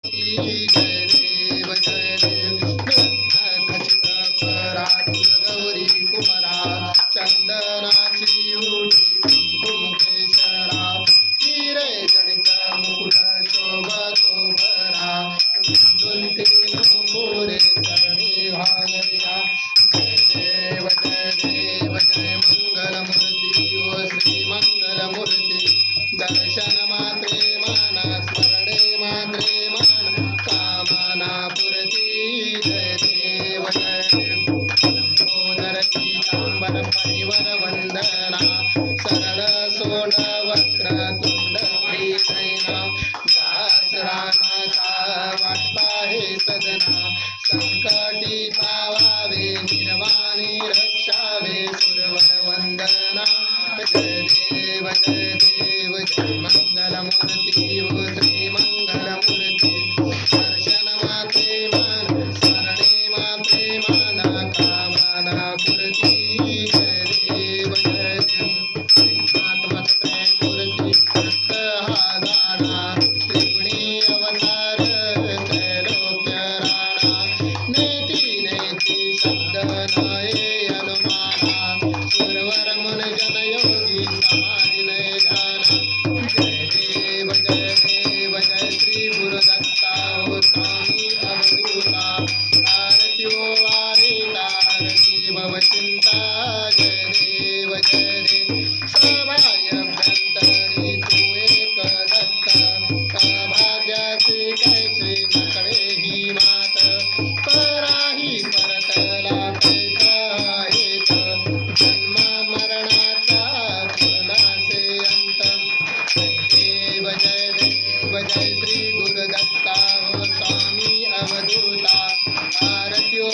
जय देव जय देव खचित परा गौरी कुमरा चंदनाची ओटी कुंकुम केशरा हिरे जडित मुकुट शोभतो भरा झुलते मोरे चरणी घागरिया जय देव जय मंगलमूर्ती ओ श्री मंगलमूर्ती दर्शन मात्रे माना स्मरणे मात्रे माना कामना पुरती जय देव लंबोदर पीतांबर परिवर वंदना सरळ सोड वक्र तुंड नैना दास रामाचा वाटपा हे सदना संकटी पावावे निर्वाणी रक्षावे सुरवर वंदना जय देव जय मंगलमूर्ती ओ श्री मंगलमूर्ती दर्शन माते मान स्मरणे माते माना कामना पुरती जय देव श्रीनाथमस्ते मूर्ती रक्त हा जाणा त्रिगुणी अवतार त्रैलोक्य राणा नेती नेती शब्द नये अनुमाना सुरवर मन जन योगी समाधि नय ध्याना जय देव जय श्री गुरुदत्ता ओ स्वामी अवधूता आरती ओ वारिता आरती भव चिंता जय देव सभायभ्यंतरी तू एक दत्त भाग्याचे कैसे नकडे ही मात पराही परतला कैसा हेत जन्म मरणाचा तुलासे अंत जय देव जय श्री गुरुदत्ता ओ स्वामी अवधूता आरती ओ